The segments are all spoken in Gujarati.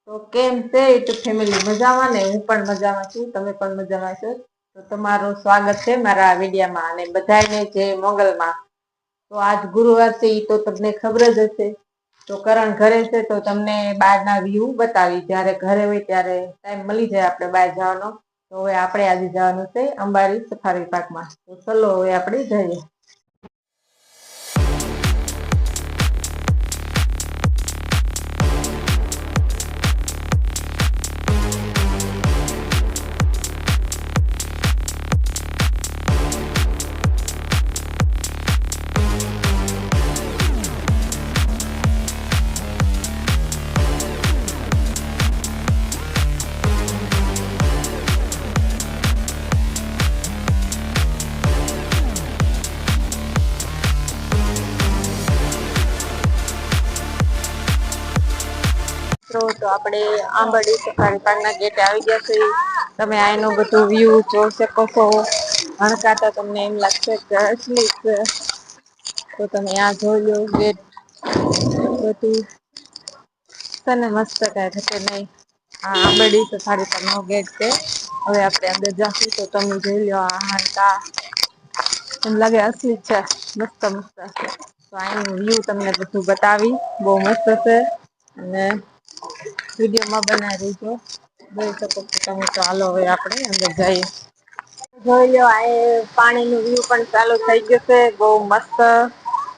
તો કેમ છે યુટ્યુબ ફેમિલી મજામાં ને? હું પણ મજામાં છું, તમે પણ મજામાં છો? તો તમારું સ્વાગત છે મારા વિડીયામાં અને બધાને જે મોગલમાં. તો આજ ગુરુવાર છે એ તો તમને ખબર જ હશે. તો કરણ ઘરે છે તો તમને બહાર ના વ્યૂ બતાવી જયારે ઘરે હોય ત્યારે ટાઈમ મળી જાય આપડે બહાર જવાનો. તો હવે આપણે આજે જવાનું છે અંબાડી સફારી પાર્કમાં. તો ચલો હવે આપણે જઈએ. તો આપણે આંબરડી સફારી પાર્કના ગેટે આવી ગયા છે. તમે આનું બધું વ્યૂ જોઈ શકો છો. હણકાતા તમને એમ લાગશે કે અસલી છે. તો તમે આ જોઈ લો ગેટ બધું તને મસ્ત કહે છે કે નહી આ આંબરડી સફારી પાર્કનો ગેટ છે. હવે આપણે અંદર જાશું તો તમે જોઈ લો આ હારતા એમ લાગે અસલી જ છે મસ્ત મસ્ત. તો આનું વ્યૂ તમને બધું બતાવી બહુ મસ્ત છે અને વિડીયોમાં બનાવી રહીજો. જોઈ શકો છો તમે. તો ચાલો હવે આપણે અંદર જઈએ. જોઈ લો આ પાણી નું વ્યૂ પણ ચાલુ થઈ ગયું છે બહુ મસ્ત.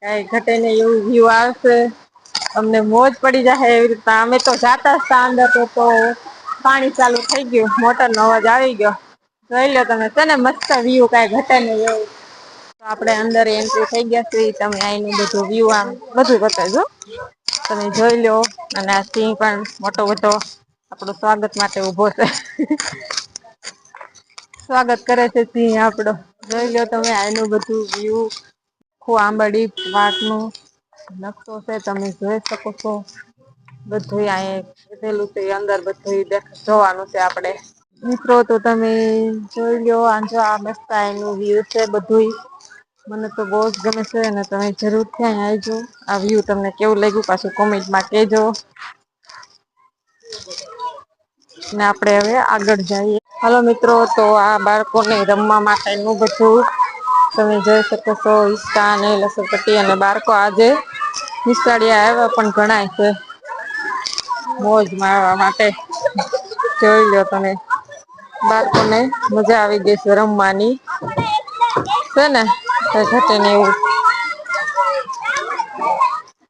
કઈ ઘટે ને એવું વ્યૂ આવશે. અમને મોજ પડી જાય એવી રીતના અમે તો જાતા હતા અંદર તો પાણી ચાલુ થઈ ગયું મોટર નો અવાજ આવી ગયો. જોઈ લો તમે છે ને મસ્ત વ્યુ કઈ ઘટે નઈ એવું. તો આપડે અંદર એન્ટ્રી થઇ ગયા છે તમે આનું બધું વ્યુ આમ બધું બતાવજો. તમે જોઈ લો અને આ સિંહ પણ મોટો મોટો આપડું સ્વાગત માટે ઉભો છે. સ્વાગત કરે છે સિંહ આપડો. જોઈ લો તમે આનું બધું વ્યુ. આખું આંબરડી પાર્કનું નકશો છે તમે જોઈ શકો છો. બધું અહી કીધેલું છે અંદર બધું જોવાનું છે આપડે. મિત્રો તો તમે જોઈ લો આ આ મસ્ત એનું વ્યુ છે બધું. મને તો બહુ જ ગમે છે અને તમે જરૂર થી આવજો આ વ્યુ તમને કેવું લાગ્યું પાછું કોમેન્ટમાં કેજો. ને આપડે હવે આગળ જઈએ. હાલો મિત્રો તો આ બાળકોને રમવા માટેનું બધું તમે જોઈ શકો છો હિસ્સા અને લસરપટ્ટી અને બાળકો આજે નિશાળીયા આવ્યા પણ ગણાય છે. મોજ મારવા માટે જોઈ લો તમે. બાળકોને મજા આવી ગઈ છે રમવાની. છે ને કઈ ઘટે નઈ એવું.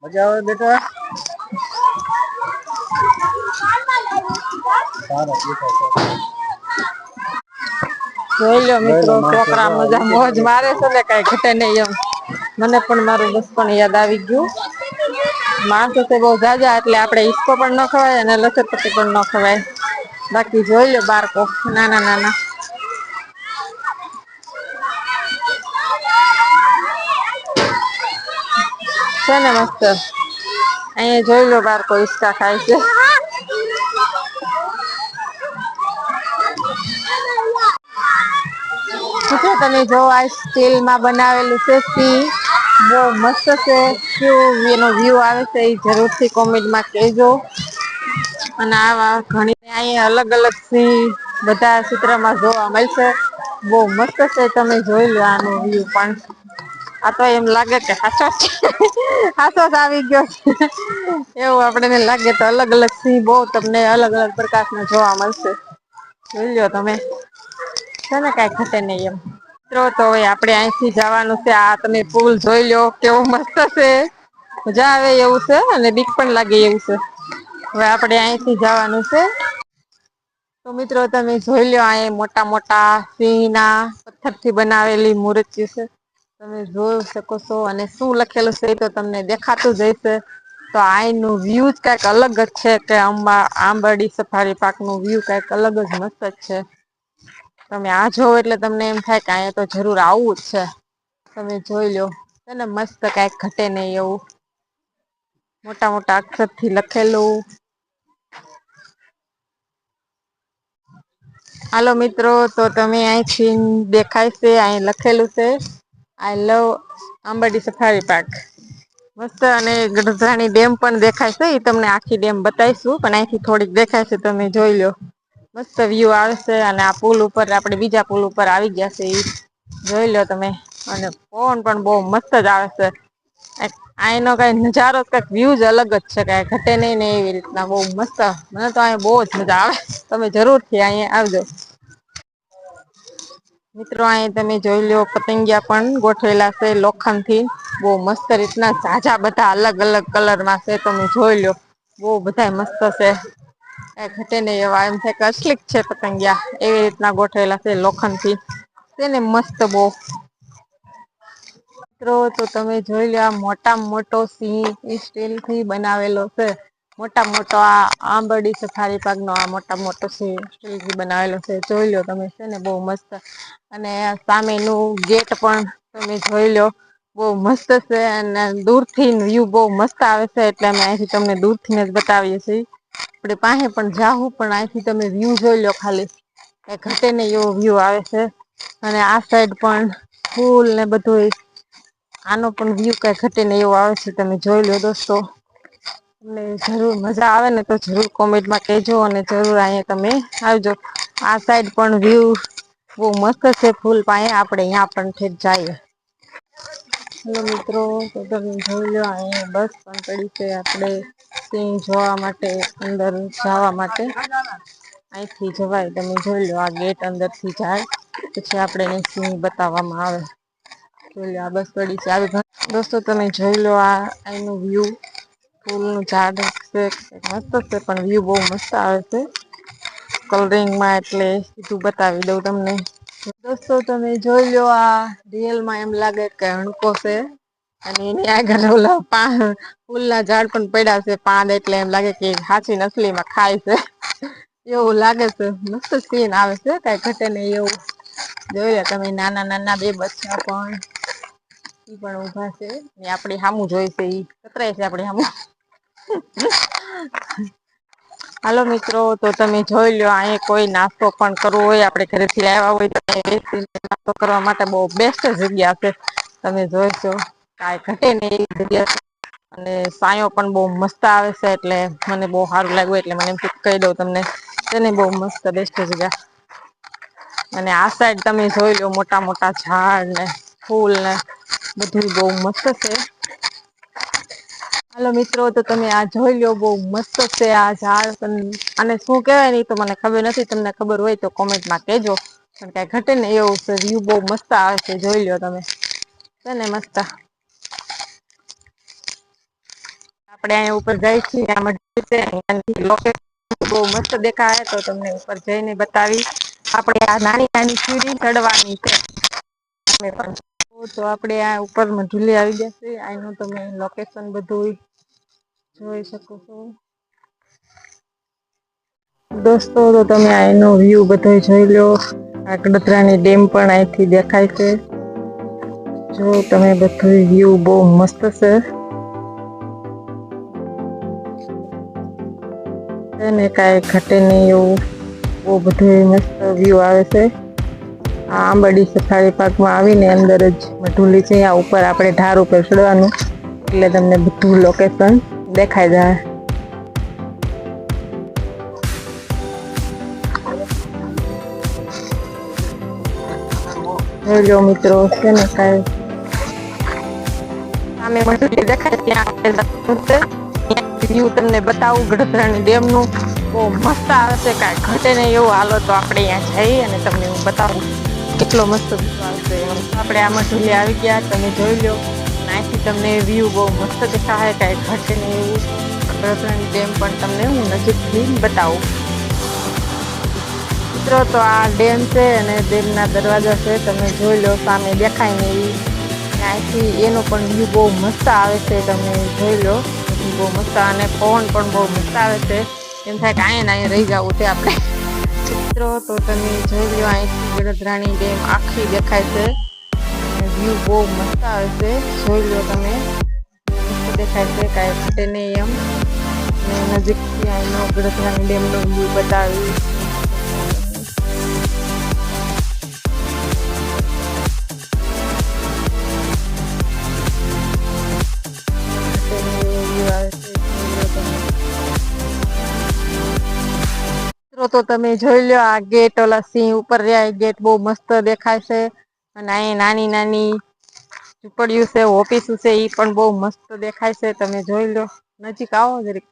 મજા આવે બેટા. જોઈ લો મિત્રો છોકરા મજા મોજ મારે છે ને કઈ ઘટે નઈ એમ. મને પણ મારું બચપણ યાદ આવી ગયું. માણસો છે બહુ જાજા એટલે આપડે હિસકો પણ ન ખવાય અને લસરપટ્ટી પણ ન ખવાય. બાકી જોઈ લો બાળકો નાના નાના. છે ને મસ્ત અહીંયા જોઈ લો બાળકો હિચકા ખાય છે. જો તમે જો આ સ્ટીલમાં બનાવેલું છે સિંહ. બહુ મસ્ત છે કેવું એનો વ્યુ આવે છે એ જરૂર થી કોમેન્ટમાં કહેજો. અને આવા ઘણી અહી અલગ અલગ સિંહ બધા ચિત્રમાં જોવા મળશે. બહુ મસ્ત છે તમે જોઈ લો આનું વ્યુ પણ. આ તો એમ લાગે કે હાચો હાચો જ આવી ગયો. એવું આપડેને લાગે તો અલગ અલગ સિંહ બહ તમને અલગ અલગ પ્રકારના જોવા મળશે. જોઈ લો તમે છે ને કઈ ઘટે નઈ એમ. મિત્રો તો હવે આપડે અહીંથી જવાનું છે આ તમે પુલ જોઈ લો કેવો મસ્ત છે. મજા આવે એવું છે અને બીક પણ લાગે એવું છે. હવે આપડે અહીંથી જવાનું છે. તો મિત્રો તમે જોઈ લો આ મોટા મોટા સિંહ ના પથ્થર થી બનાવેલી મૂર્તિ છે. તમે જોઈ શકો છો અને શું લખેલું છે એ તો તમને દેખાતું જ હશે. તો આઈ ન વ્યુ જ કઈક અલગ જ છે કે આંબરડી સફારી પાક નું વ્યુ કઈક અલગ જ મસ્ત જ છે. તમે આ જોવો એટલે તમને એમ થાય કે અહીંયા તો જરૂર આવું જ છે. તમે જોઈ લો ને મસ્ત કઈક ઘટે નઈ એવું. મોટા મોટા અક્ષર થી લખેલું. હાલો મિત્રો તો તમે અહીંથી દેખાય છે અહી લખેલું છે. આઈ લવ આંબરડી સફારી પાર્ક. મસ્ત અને ગઢધાણી ડેમ પણ દેખાય છે એ તમને આખી ડેમ બતાવીશું પણ અહીંથી થોડીક દેખાય છે તમે જોઈ લો. મસ્ત વ્યુ આવશે અને આ પુલ ઉપર આપડે બીજા પુલ ઉપર આવી ગયા છે એ જોઈ લો તમે અને પવન પણ બહુ મસ્ત જ આવે છે. આનો કઈ નજારો કઈક વ્યુ જ અલગ જ છે કઈ ઘટે નઈ ને એવી રીતના બહુ મસ્ત મને તો અ બહુ જ મજા આવે તમે જરૂર થી અહીયા આવજો. મિત્રો અહી તમે જોઈ લો પતંગિયા પણ ગોઠવેલા છે લોખંડ થી બહુ મસ્ત રીતના જાજા બધા અલગ અલગ કલરમાં છે તમે જોઈ લો. બહુ બધા મસ્ત છે. ઘટે નઈ એવા એમ થાય કે અસલીક છે પતંગિયા એવી રીતના ગોઠવેલા છે લોખંડ થી. તેને મસ્ત બો. મિત્રો તો તમે જોઈ લો આ મોટામાં મોટો સિંહ એ સ્ટીલ થી બનાવેલો છે. મોટા મોટો આ આંબરડી સફારી પાક નો આ મોટા મોટો સિંહ સ્ટીલથી બનાવેલો છે જોઈ લો તમે છે ને બહુ મસ્ત અને સામેનું ગેટ પણ તમે જોઈ લો. બહુ મસ્ત છે અને દૂર થી વ્યુ બહુ મસ્ત આવે છે એટલે અમે અહીંથી તમને દૂર ને જ બતાવીએ છીએ આપડે પાસે પણ જાઉં પણ અહીંથી તમે વ્યુ જોઈ લો ખાલી. એ ઘટે ને એવો વ્યુ આવે છે અને આ સાઈડ પણ ફૂલ ને બધું આનો પણ વ્યુ કઈ ઘટે ને એવું આવે છે તમે જોઈ લો દોસ્તો. તમને જરૂર મજા આવે ને તો જરૂર કોમેન્ટમાં કહેજો અને જરૂર અહીંયા તમે આવજો. આ સાઈડ પણ વ્યુ બહુ મસ્ત છે ફૂલ પાાય આપડે અયાં પણ ઠેક જાય. હેલો મિત્રો તો તમે જોઈ લો અહી બસ પણ પડી છે આપડે સિંહ જોવા માટે અંદર જવા માટે. અહીંથી જવાય તમે જોઈ લો આ ગેટ અંદર થી જાય પછી આપડે એને સિંહ બતાવવામાં આવે. આ બસ પડી છે દોસ્તો તમે જોઈ લો આ એનું વ્યુ. ફૂલ નું ઝાડ છે મસ્ત છે પણ વ્યુ બહુ મસ્ત આવે છે. કલરિંગમાં એટલે સીધું બતાવી દઉં તમને. દોસ્તો તમે જોઈ લો આ રિયલમાં એમ લાગે કે હણકો છે. અને એની આગળ ઓલા ફૂલ ના ઝાડ પણ પડ્યા છે પાન એટલે એમ લાગે કે હાચી નસલી માં ખાય છે. એવું લાગે છે મસ્ત સીન આવે છે કઈ ઘટે ને એવું. જોઈ તમે નાના નાના બે બચ્ચા પણ ઈ પણ ઉભા છે આપડી સામું જોઈશે ઈ કતરાય છે આપડી સામું. હાલો મિત્રો તો તમે જોઈ લો અ કોઈ નાસ્તો પણ કરવો હોય આપડે ઘરેથી આવ્યા હોય નાસ્તો કરવા માટે બહ બેસ્ટ જગ્યા છે. તમે જોઈશો કઈ ઘટે ને એવી જગ્યા અને સાયો પણ બહુ મસ્ત આવે છે એટલે મને બહુ સારું લાગ્યું એટલે મને એમ કહી દઉં તમને. તેને બહુ મસ્ત બેસ્ટ જગ્યા. અને આ સાઈડ તમે જોઈ લો મોટા મોટા ઝાડ ને ફૂલ ને બધું બહુ મસ્ત છે. હાલો મિત્રો તો તમે આ જોઈ લો બહુ મસ્ત છે આ ઝાડ અને શું કેવાય ને તો મને ખબર નથી તમને ખબર હોય તો કોમેન્ટમાં કેજો. પણ કઈ ઘટે ને એવું છે વ્યુ બહુ મસ્ત આવે છે જોઈ લો તમે છે ને મસ્ત. આપડે અહીંયા ઉપર જાય છીએ બહુ મસ્ત દેખાહે તો તમને ઉપર જઈને બતાવી. આપડે આ નાની નાની સીડી ચડવાની છે. તો આપડે આ ઉપર મજુલી આવી જશે આનું તમે લોકેશન બધું જોઈ શકો છો. દોસ્તો તો તમે એનો વ્યુ બધો જોઈ લો. આકડતરાની ડેમ પણ અહીંથી દેખાય છે. જો તમે બધું વ્યુ બહુ મસ્ત છે. ને કઈ ઘટે નઈ એવું બહ બધું મસ્ત વ્યુ આવે છે. આ આંબડી સફારી પાર્કમાં આવી ને અંદર જ મઢુલી છે ઉપર આપડે ઢાર ઉપર ચડવાનું. એટલે તમને બધું લોકેશન દેખાય જાય. જોઈ લો મિત્રો છે ને કઈ સામે દેખાય વ્યુ તમને બતાવું ગડધરાની ડેમ નું બહુ મસ્ત આવે છે કઈ ઘટે ને એવું હાલો તો આપડે અહં જઈ અને તમને હું બતાવું. કેટલો મસ્ત આવશે આપડે આમાં ઝૂલે આવી ગયા તમે જોઈ લો. નાથી તમને વ્યુ બહુ મસ્ત દેખાશે કઈ ઘટે ને એવું ડેમ પણ તમને હું નજીકથી બતાવું. મિત્રો તો આ ડેમ છે અને ડેમ ના દરવાજા છે તમે જોઈ લો સામે દેખાય ને એ ત્યાંથી એનો પણ વ્યુ બહુ મસ્ત આવે છે તમે જોઈ લો. બહુ મસ્ત અને પવન પણ બહુ મસ્ત આવે છે એમ થાય કે આ રહી જવું છે આપડે. મિત્રો તો તમે જોઈ લો અહીંથી ગડધરાની ડેમ આખી દેખાય છે. વ્યુ બહુ મસ્ત આવે છે જોઈ લો તમે. મસ્ત દેખાય છે કઈ ઘટે નઈ એમ. નજીકથી આનો ગડધરાની ડેમ નો વ્યુ બતાવી. તો તમે જોઈ લો આ ગેટ ઓલા સિંહ ઉપર રહ્યા ગેટ બહુ મસ્ત દેખાય છે અને અહીં નાની નાની ઝૂંપડીયું છે ઓફિસ છે ઈ પણ બહુ મસ્ત દેખાય છે તમે જોઈ લો નજીક આવો જરીક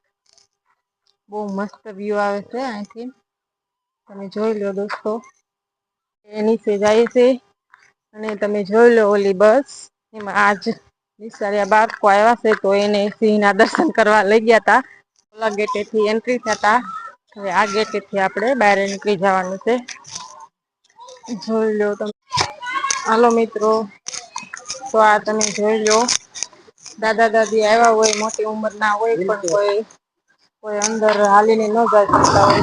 બહુ મસ્ત વ્યૂ આવે છે અહીંથી તમે જોઈ લો દોસ્તો એ નીચે જાય છે અને તમે જોઈ લો ઓલી બસ એમાં આજ નિશાળિયા બાળકો આવ્યા છે તો એને સિંહના દર્શન કરવા લઈ ગયા તા ઓલા ગેટેથી એન્ટ્રી થતા હવે આ ગેટેથી આપણે બહાર નીકળી જવાનું છે જોઈ લો તમે હાલો મિત્રો તો આ તમે જોઈ લો દાદા દાદી આવ્યા હોય મોટી ઉંમર ના હોય પણ કોઈ અંદર હાલીને ન જઈ શકતા હોય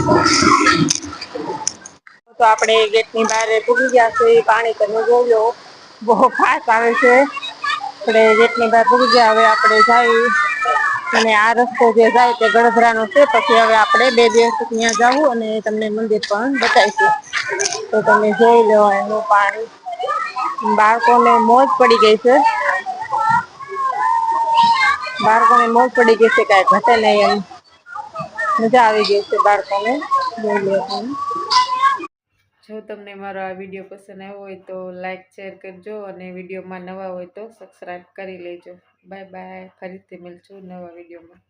તો આપણે ગેટની બહાર પૂગી ગયા છે પાણી તમે જોઈ લો બહુ ફાસ્ટ આવે છે આપણે ગેટની બહાર પૂગી ગયા હવે આપણે જઈ અને આ રસ્તો જે જાય તે ગડધરાનો છે પછી હવે આપણે 2 દિવસ ત્યાં જાવું અને તમને મંદિર પણ બતાવીશું તો તમે જોઈ લો એનું પાણી બાળકોને મોજ પડી ગઈ છે બાળકોને મોજ પડી ગઈ છે કાંઈ ઘટે નહીં એમ મજા આવી ગઈ છે બાળકોને જોઈ લો તમે જો તમને મારો આ વિડીયો પસંદ આવ્યો હોય તો લાઈક શેર કરજો અને વિડીયોમાં નવા હોય તો સબસ્ક્રાઈબ કરી લેજો બાય બાય ફરીથી મળશું નવા વિડીયોમાં